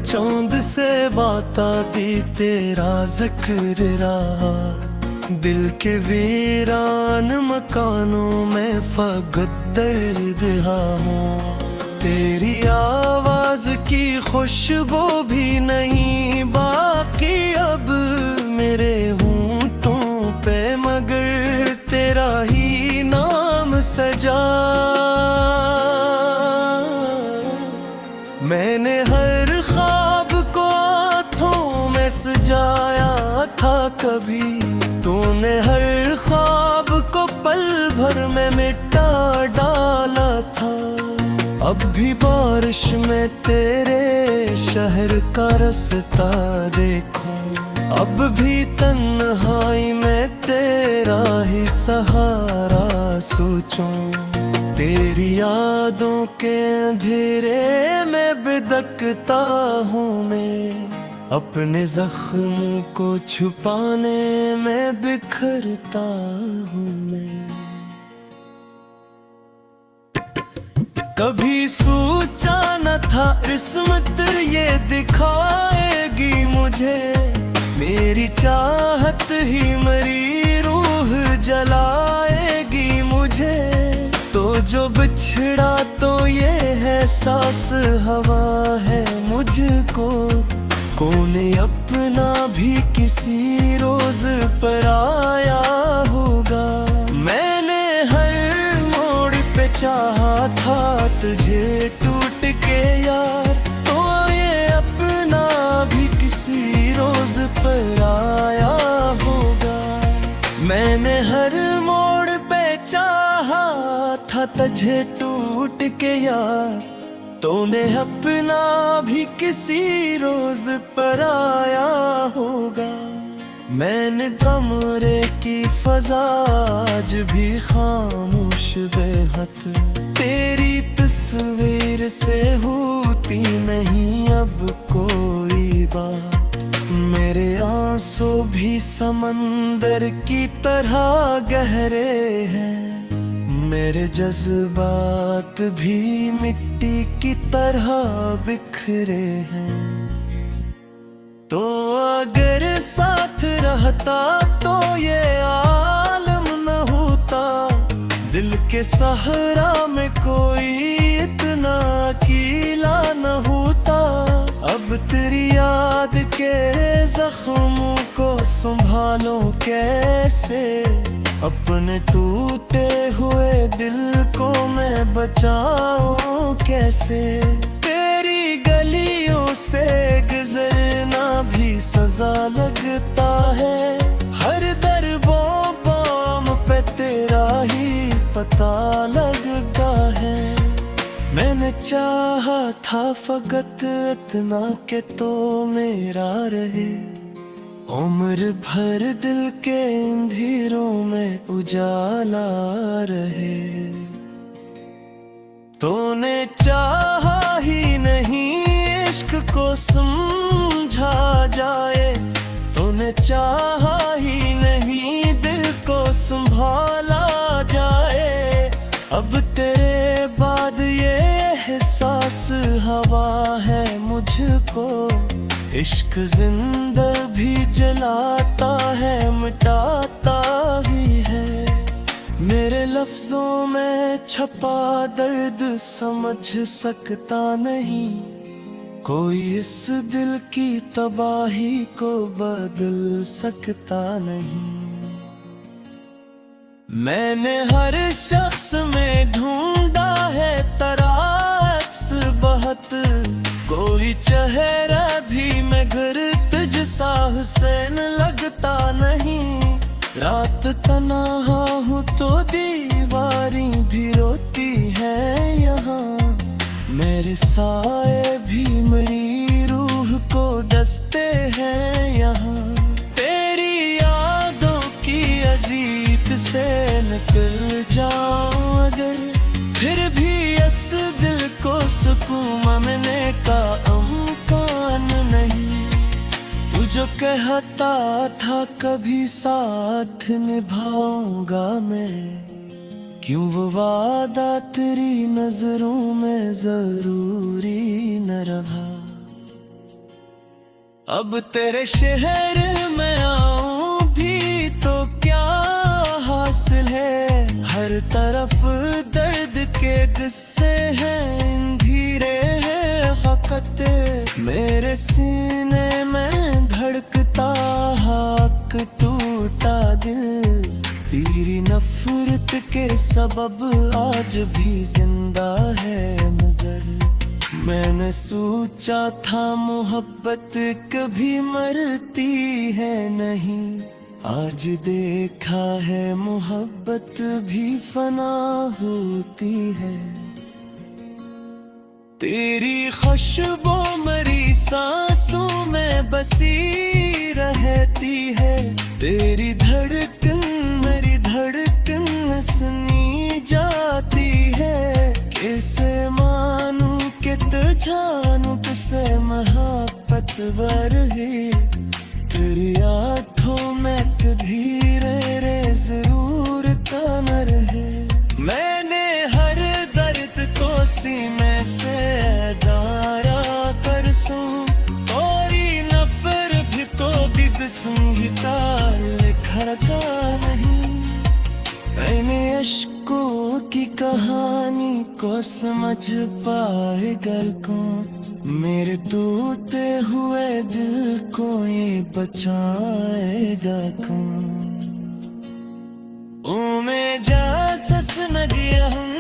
चौंद से वाता भी तेरा जिक्र रहा। दिल के वीरान मकानों में फकत दर्द हूँ। तेरी आवाज की खुशबू भी नहीं बाकी अब मेरे होंठों पे, मगर तेरा ही नाम सजा। मैंने हर ख्वाब को हाथों में सजाया था कभी, तूने हर ख्वाब को पल भर में मिटा डाला था। अब भी बारिश में तेरे शहर का रास्ता देखूं, अब भी तन्हाई में तेरा ही सहारा सोचूं। तेरी यादों के अंधेरे में बिदकता हूँ मैं, अपने जख्मों को छुपाने में बिखरता हूँ मैं। कभी सोचा न था किस्मत ये दिखाएगी मुझे, मेरी चाहत ही मरी रूह जलाएगी मुझे। तो जो बिछड़ा तो ये है सांस हवा है मुझको, कौन अपना भी किसी रोज पर आया होगा। मैंने हर मोड़ पे चाहा था तुझे टूट के यार, तो ये अपना भी किसी रोज पर आया होगा। मैंने हर मोड़ पे चाहा था तुझे टूट के यार, तूने अपना भी किसी रोज पर आया होगा। मैंने कमरे की फजा आज भी खामोश बेहद, तेरी तस्वीर से होती नहीं अब कोई बात। मेरे आंसू भी समंदर की तरह गहरे हैं, मेरे जज्बात भी मिट्टी की तरह बिखरे हैं। तो अगर साथ रहता तो ये आलम न होता, दिल के सहारा में कोई इतना अकेला न होता। अब तेरी याद के जख्मों को संभालो कैसे, अपने टूटे हुए दिल को मैं बचाऊं कैसे। तेरी गलियों से गुजरना भी सजा लगता है, हर दरबों बाम पे तेरा ही पता लगता है। मैंने चाहा था फकत इतना के तो मेरा रहे, उम्र भर दिल के अंधेरों में उजाला रहे। तूने चाहा ही नहीं इश्क को समझा जाए, तूने चाहा ही नहीं दिल को संभाला जाए। अब तेरे बाद ये एहसास हवा है मुझको, इश्क जिंदा भी जलाता है मिटाता ही है। मेरे लफ्जों में छपा दर्द समझ सकता नहीं कोई, इस दिल की तबाही को बदल सकता नहीं। मैंने हर शख्स में ढूंढा है तरास बहुत, कोई चेहरा भी मैं घर तुझसा हुसैन लगता नहीं। रात तन्हा हूँ तो दीवारी भी रोती है यहाँ, मेरे साए भी मेरी रूह को डसते हैं यहाँ। तेरी यादों की अजीत से निकल जाऊं अगर, फिर भी इस दिल को सुकून मांगने का अमकान नहीं। तू जो कहता था कभी साथ निभाऊंगा मैं, क्यों वो वादा तेरी नजरों में जरूरी न रहा। अब तेरे शहर में आऊं भी तो क्या हासिल है। हर तरफ दर्द के किस्से हैं, धीरे है फकत मेरे सीने में धड़कता हाक टूटा दिल। तेरी नफरत के सबब आज भी जिंदा है, मगर मैंने सोचा था मोहब्बत कभी मरती है नहीं। आज देखा है मोहब्बत भी फना होती है। तेरी खुशबू मेरी सांसों में बसी रहती है। तेरी धड़कन मेरी धड़कन सुनी जाती है। कैसे मानूं कि तुझानू किसे मोहब्बत बरही। तेरी आँखों में कभी रे जरूर न रहे। मैंने हर दर्द को सीने से दारा कर सूं। और नफरत को भी संगीता लिखा नहीं। मैंने अश्कों की कहानी को समझ पाएगा कौन। मेरे टूटे हुए दिल को ये बचाएगा कौन। मैं जा सस न गया हूँ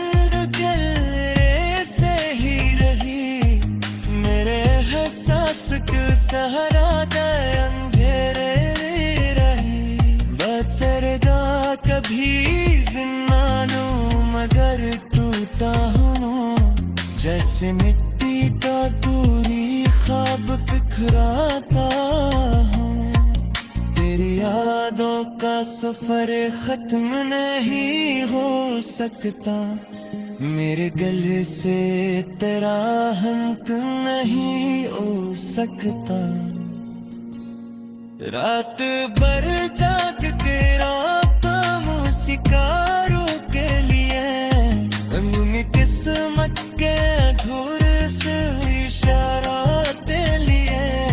से ही रही। मेरे एहसास को सहारा दे अंधेरे रही। बतरदा कभी जिन्नानू मगर टूटा हूँ। जैसे मिट्टी का दूरी ख्वाब बिखराता हूँ। तेरी यादों का सफर खत्म नहीं हो सकता। मेरे गले से तेरा अंत नहीं हो सकता। रात भर जाग के राता हूँ शिकारों के लिए। अपनी किस्मत के धूर से इशारा दे लिए।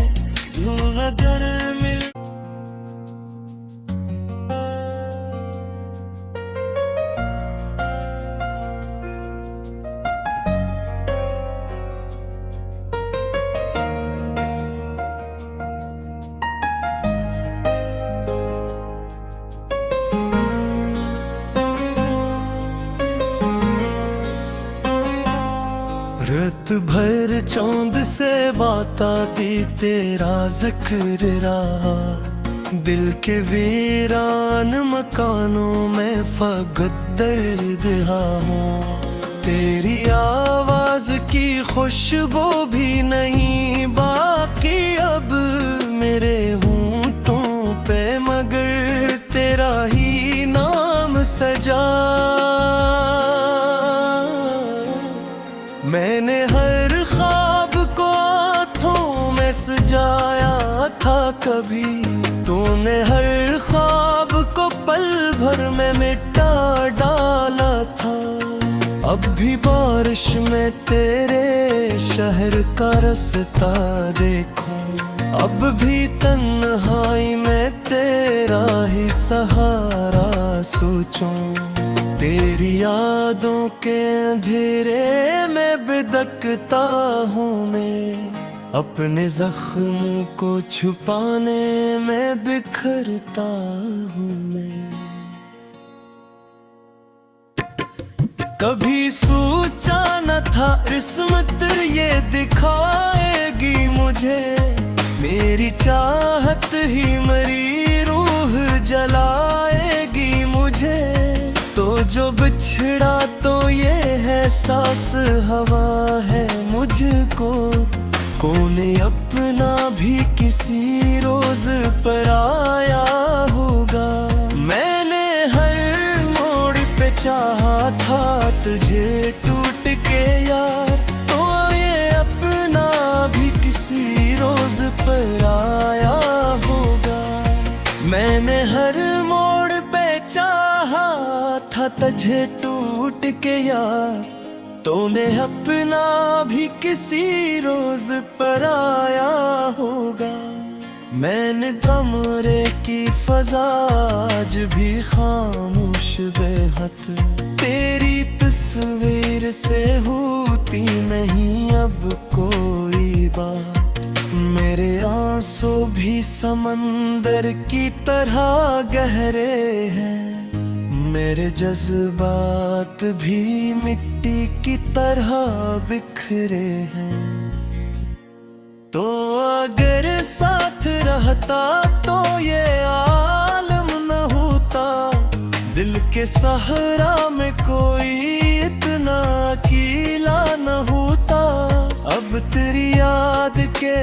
तू अगर मिल रात भर चांद से बात आती तेरा जिक्र रहा। दिल के वीरान मकानों में फकत दर्द हूँ। तेरी आवाज की खुशबू भी नहीं बाकी अब मेरे होंठों पे, मगर तेरा ही नाम सजा। मैंने हर ख्वाब को हाथों में सजाया था कभी। तूने हर ख्वाब को पल भर में मिटा डाला था। अब भी बारिश में तेरे शहर का रास्ता देखूं। अब भी तन्हाई में तेरा ही सहारा सोचूं। तेरी यादों के अंधेरे में बिदकता हूँ मैं। अपने जख्मों को छुपाने में बिखरता हूँ मैं। कभी सोचा न था किस्मत ये दिखाएगी मुझे। मेरी चाहत ही मेरी रूह जलाएगी मुझे। तो जो बिछड़ा तो ये है सांस हवा है मुझको। कोने अपना भी किसी रोज पर आया होगा। मैंने हर मोड़ पे चाहा था तुझे टूट के यार। तो ये अपना भी किसी रोज पर आया होगा। मैंने हर मोड़ पे चाहा था तुझे टूट के यार। तूने अपना भी किसी रोज पर आया होगा। मैंने कमरे की फजा आज भी खामोश बेहद, तेरी तस्वीर से होती नहीं अब कोई बात। मेरे आंसू भी समंदर की तरह गहरे हैं, मेरे जज्बात भी मिट्टी की तरह बिखरे हैं। तो अगर साथ रहता तो ये आलम न होता, दिल के सहरा में कोई इतना अकेला न होता। अब तेरी याद के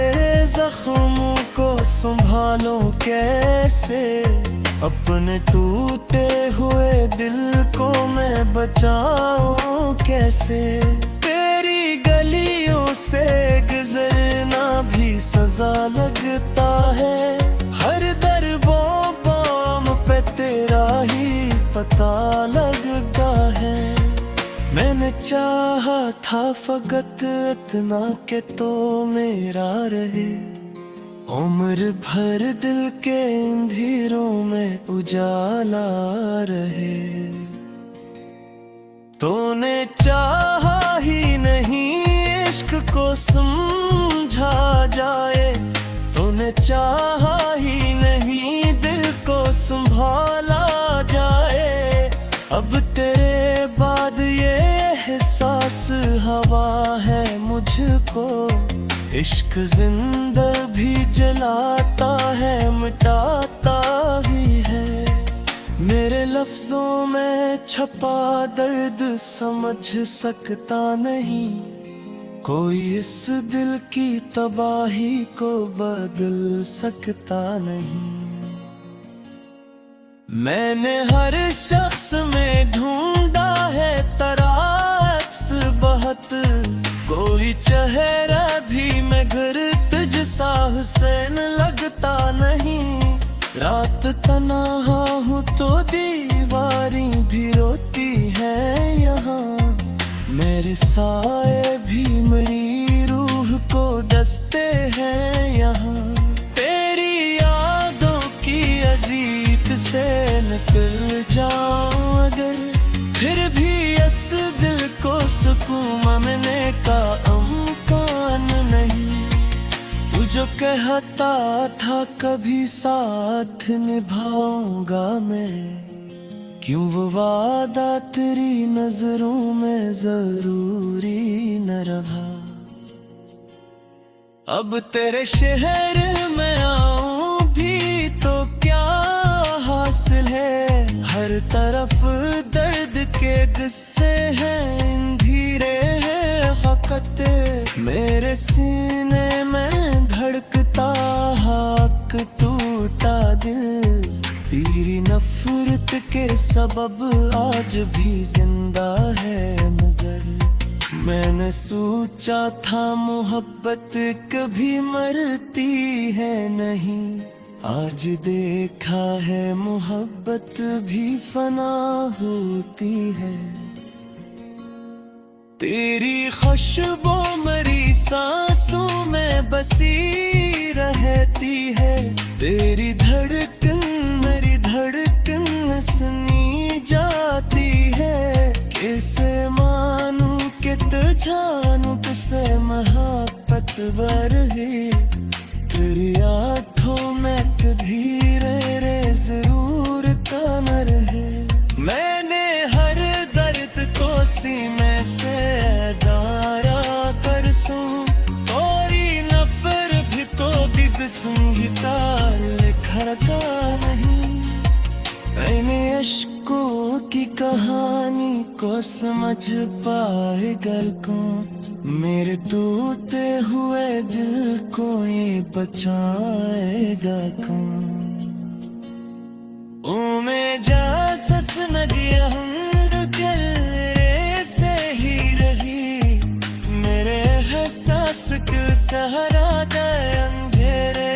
जख्मों को संभालो कैसे, अपने टूटे हुए दिल को मैं बचाऊं कैसे। तेरी गलियों से गुजरना भी सजा लगता है, हर दरबों बाम पे तेरा ही पता लगता है। मैंने चाहा था फकत इतना के तो मेरा रहे, उम्र भर दिल के अंधेरों में उजाला रहे। तूने चाहा ही नहीं इश्क को समझा जाए, तूने चाहा ही नहीं दिल को संभाला जाए। अब तेरे बाद ये एहसास हवा है मुझको, इश्क जिंदा भी जलाता है मिटाता भी है। मेरे लफ्जों में छपा दर्द समझ सकता नहीं कोई, इस दिल की तबाही को बदल सकता नहीं। मैंने हर शख्स में ढूंढा है तरास बहुत, कोई चेहरा भी मैं घर तुझसा हुसैन लगता नहीं। रात तन्हा हूँ तो दीवारें भी रोती है यहाँ, मेरे साए भी मेरी रूह को डसते हैं यहाँ। तेरी यादों की अजीत से निकल जाऊं अगर, फिर भी इस दिल को सुकून मनाने का अमकान नहीं। तू जो कहता था कभी साथ निभाऊंगा मैं, क्यों वो वादा तेरी नजरों में जरूरी न रहा। अब तेरे शहर में आऊं भी तो क्या हासिल है, हर तरफ दर्द के किस्से हैं धीरे हैं फकत। मेरे सीने में धड़कता हक टूटा दिल, तेरी नफरत के सबब आज भी जिंदा है। मगर मैंने सोचा था मोहब्बत कभी मरती है नहीं, आज देखा है मोहब्बत भी फना होती है। तेरी खुशबू मेरी सांसों में बसी रहती है, तेरी धड़कन मेरी धड़कन सुनी जाती है। कैसे मानूं कि जानूं तुझसे मोहब्बत बरही, तेरी आँखों में कभी रे जरूर का न रहे। मैंने हर दर्द को सीने से दारा कर सूं, तोरी नफर भी को भी संगीता लिखा नहीं। मैंने अश्कों की कहानी को समझ पाएगा कौन, मेरे टूटे हुए दिल को ये बचाएगा कौन। ओ मैं जा सस न गया हूँ तेरे से ही रही, मेरे एहसास के सहारा दे अंधेरे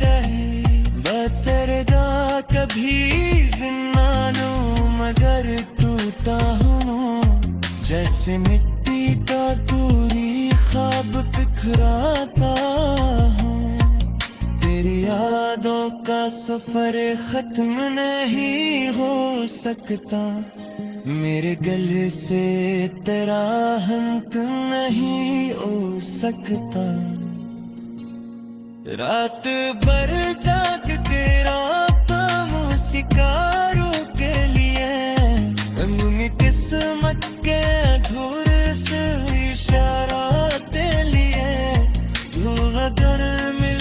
रही। बतरदा कभी जिन्नानू मगर टूटा हूँ, जैसे मिट्टी का दूरी ख्वाब बिखराता हूँ। तेरी यादों का सफर खत्म नहीं हो सकता, मेरे गले से तेरा अंत नहीं हो सकता। रात भर जाग के राता शिकारों के लिए, अपनी किस्मत के अधूरे से इशाराते लिए, तू अगर मिल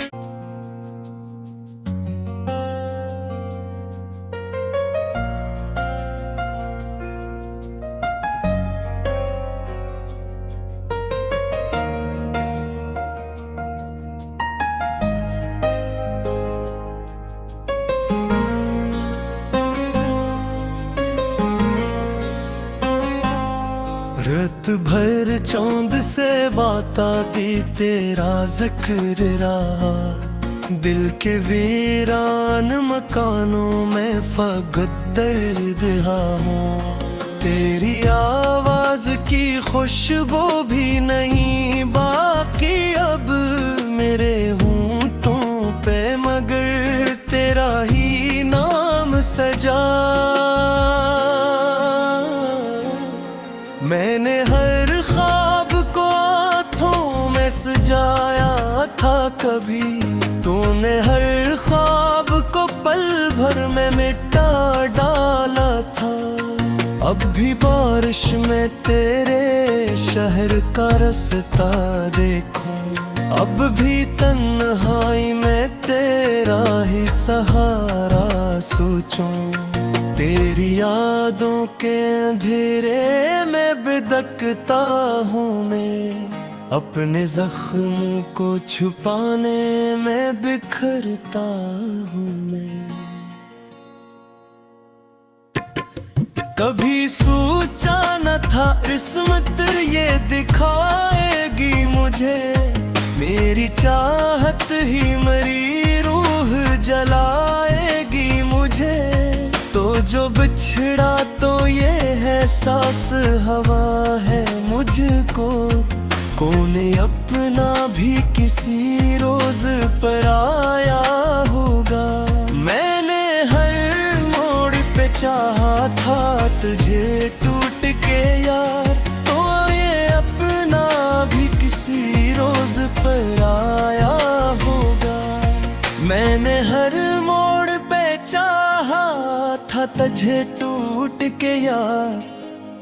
रात भर चांद से बाता की तेरा जिक्र रहा, दिल के वीरान मकानों में फकत दर्द हूँ। तेरी आवाज की खुशबू भी नहीं बाकी अब मेरे होंठों पे, मगर तेरा ही नाम सजा। मैंने हर ख्वाब को हाथों में सजाया था कभी, तूने हर ख्वाब को पल भर में मिटा डाला था। अब भी बारिश में तेरे शहर का रास्ता देखूं, अब भी तन्हाई में तेरा ही सहारा सोचूं। तेरी यादों के अंधेरे में बिदकता हूँ मैं, अपने जख्मों को छुपाने में बिखरता हूँ मैं। कभी सोचा न था किस्मत ये दिखाएगी मुझे, मेरी चाहत ही मरी रूह जलाएगी मुझे। तो जो बिछड़ा तो ये है सांस हवा है मुझको, कौन अपना भी किसी रोज पर आया होगा। मैंने हर मोड़ पे चाहा था तुझे टूट के यार, तो ये अपना भी किसी रोज पर आया होगा। मैंने हर मोड़ पे चाहा था तुझे टूट के यार,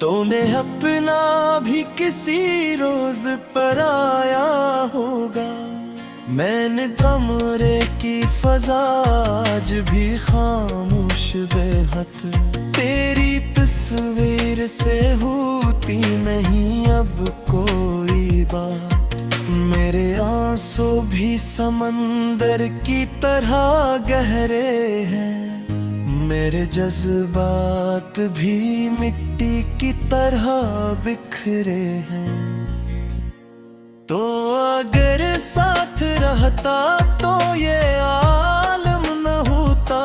तूने अपना भी किसी रोज पर आया होगा। मैंने कमरे की फजा आज भी खामोश बेहद, तेरी तस्वीर से होती नहीं अब कोई बात। मेरे आंसू भी समंदर की तरह गहरे हैं, मेरे जज्बात भी मिट्टी की तरह बिखरे हैं। तो अगर साथ रहता तो ये आलम न होता,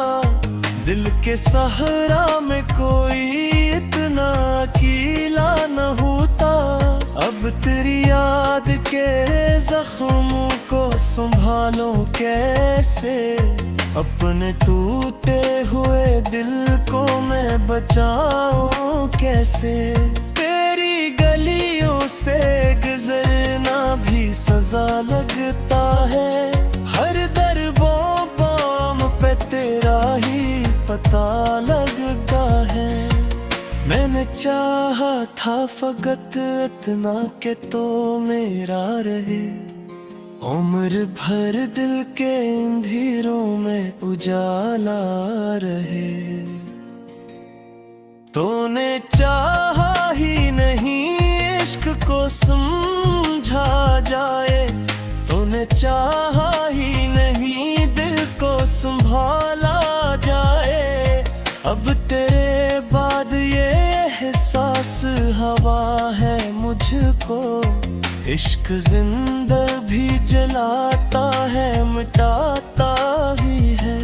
दिल के सहारा में कोई इतना अकेला न होता। अब तेरी याद के जख्मों को संभालो कैसे, अपने टूटे हुए दिल को मैं बचाऊं कैसे। तेरी गलियों से गुजरना भी सजा लगता है, हर दरबों बाम पे तेरा ही पता लगता है। मैंने चाहा था फकत इतना के तो मेरा रहे, उम्र भर दिल के अंधेरों में उजाला रहे। तूने चाहा ही नहीं इश्क को समझा जाए, तूने चाहा ही नहीं दिल को संभाला जाए। अब तेरे बाद ये एहसास हवा है मुझको, इश्क जिंदा भी जलाता है मिटाता भी है।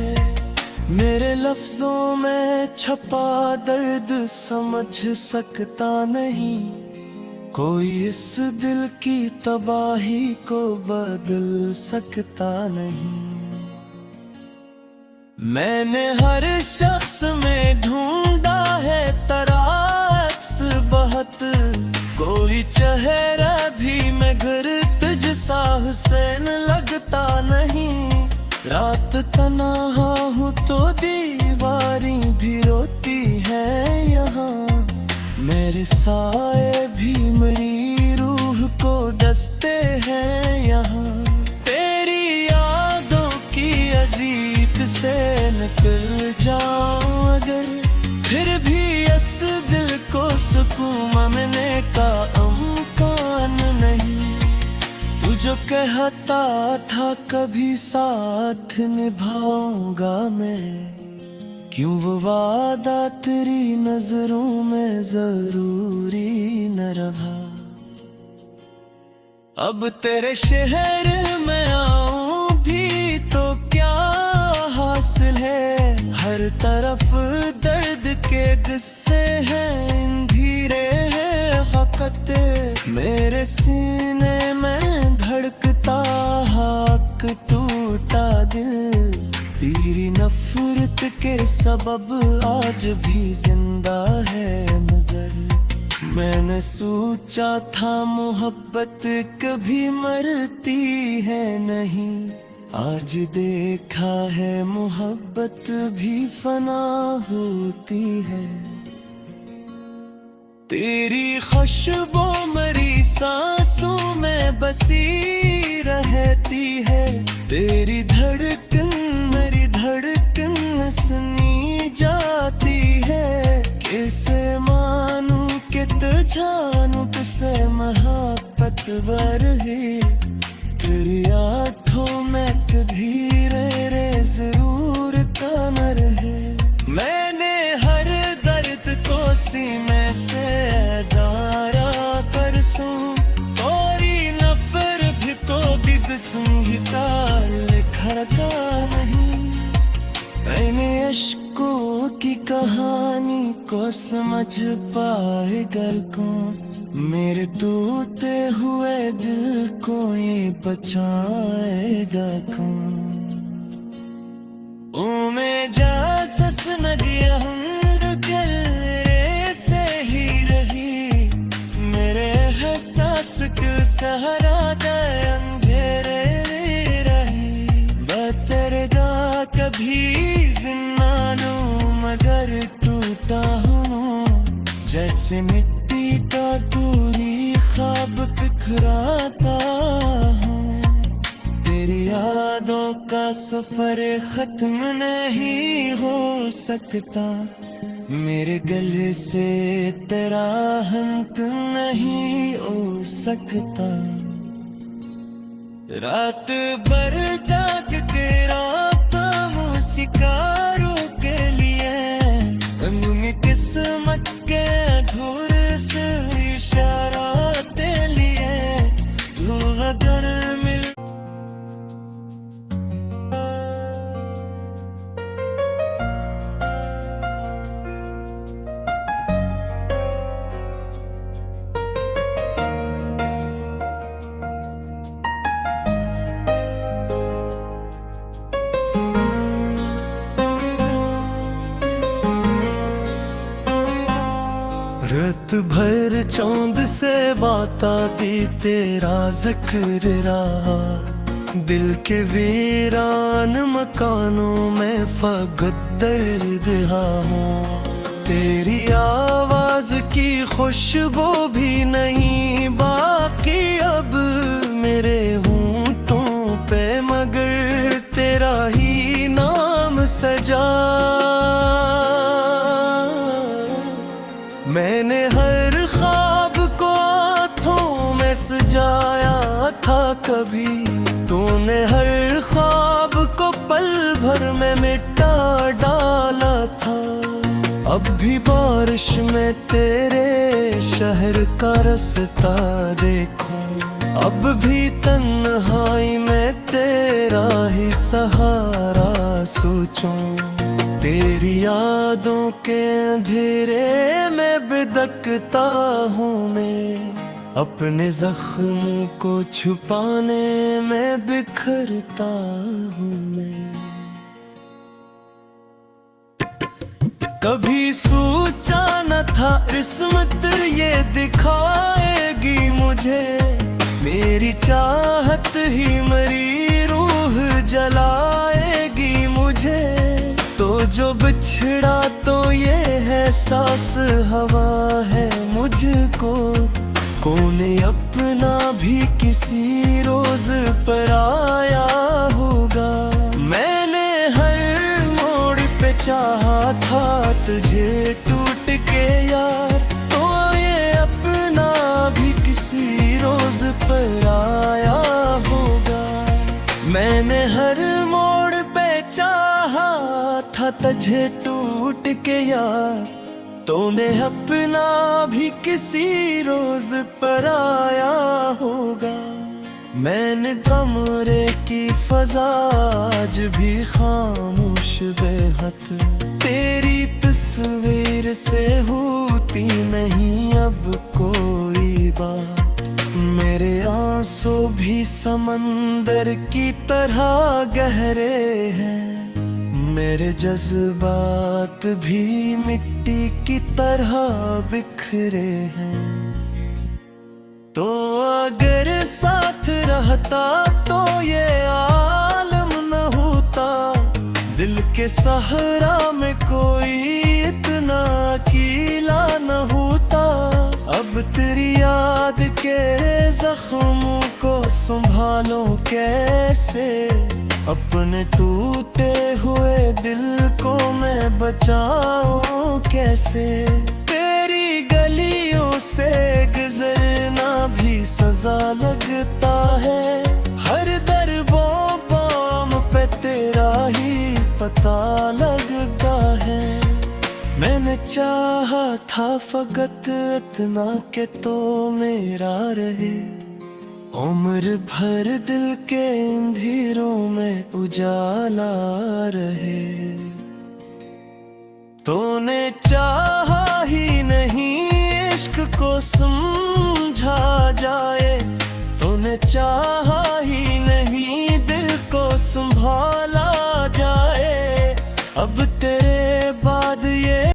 मेरे लफ्जों में छपा दर्द समझ सकता नहीं, कोई इस दिल की तबाही को बदल सकता नहीं। मैंने हर शख्स में ढूंढा है तराक्स बहुत, कोई चेहरा भी मैं घर तुझसा हुसैन लगता नहीं। रात तन्हा हूँ तो दीवारी भी रोती है यहाँ, मेरे साए भी मेरी रूह को डसते हैं यहाँ। तेरी यादों की अजीत से निकल जाऊं अगर, फिर भी इस दिल को सुकून ममने का अमकान नहीं। तू जो कहता था कभी साथ निभाऊंगा मैं, क्यों वो वादा तेरी नजरों में जरूरी न रहा। अब तेरे शहर में आऊं भी तो क्या हासिल है, हर तरफ दर्द के किस्से हैं, धीरे है फकत मेरे सीने में धड़कता हाक टूटा दिल। तेरी नफरत के सबब आज भी जिंदा है, मगर मैंने सोचा था मोहब्बत कभी मरती है नहीं। आज देखा है मोहब्बत भी फना होती है। तेरी खुशबू मेरी सांसों में बसी रहती है, तेरी धड़कन मेरी धड़कन सुनी जाती है। कैसे मानूं कि तुझानूं किसे मोहब्बत बरही, तेरी आँखों में कभी रे जरूर का न रहे। मैंने हर दर्द को सीने से दारा कर सूं, और नफर भी को भी संगीता लिखा का नहीं। मैंने अश्कों की कहानी को समझ पाएगा कौन, मेरे टूटे हुए दिल को ये बचाएगा कौन। ओ मैं जा सस न गया हूँ से ही रही, मेरे एहसास को सहारा दे अंधेरे रही। बतरदा कभी जिन्नानू मगर टूटा हूँ, जैसे मिट्टी का पूरी ख्वाब बिखराता हूँ। तेरी यादों का सफर खत्म नहीं हो सकता, मेरे गले से तेरा अंत नहीं हो सकता। रात भर जाग के राता हूँ शिकारों के लिए, अपनी किस्मत के धूर से इशाराते लिए। तू अगर मिल रात भर चांद से बाता दी तेरा जिक्र रहा, दिल के वीरान मकानों में फकत दर्द हूँ। तेरी आवाज की खुशबू भी नहीं बाकी अब मेरे होंठों पे, मगर तेरा ही नाम सजा। मैंने हर ख्वाब को हाथों में सजाया था कभी, तूने हर ख्वाब को पल भर में मिटा डाला था। अब भी बारिश में तेरे शहर का रास्ता देखूं, अब भी तन्हाई में तेरा ही सहारा सोचूं। तेरी यादों के अंधेरे में बिदकता हूँ मैं, अपने जख्मों को छुपाने में बिखरता हूँ मैं। कभी सोचा न था किस्मत ये दिखाएगी मुझे, मेरी चाहत ही मेरी रूह जलाएगी मुझे। तो जो बिछड़ा तो ये है सांस हवा है मुझको, कौन अपना भी किसी रोज पर आया होगा। मैंने हर मोड़ पे चाहा था तुझे टूट के यार, तो ये अपना भी किसी रोज पर आया होगा। मैंने हर मोड़ पे चाहा था तुझे टूट के यार, तूने अपना भी किसी रोज पर आया होगा। मैंने कमरे की फजा आज भी खामोश बेहद, तेरी तस्वीर से होती नहीं अब कोई बात। मेरे आंसू भी समंदर की तरह गहरे हैं, मेरे जज्बात भी मिट्टी की तरह बिखरे हैं। तो अगर साथ रहता तो ये आलम न होता, दिल के सहारा में कोई इतना अकेला न होता। अब तेरी याद के जख्मों को संभालो कैसे, अपने टूटे हुए दिल को मैं बचाऊं कैसे। तेरी गलियों से गुजरना भी सजा लगता है, हर दरबों बाम पे तेरा ही पता लगता है। मैंने चाहा था फकत इतना के तो मेरा रहे, उम्र भर दिल के अंधेरों में उजाला रहे। तूने चाहा ही नहीं इश्क को समझा जाए, तूने चाहा ही नहीं दिल को संभाला जाए। अब तेरे बाद ये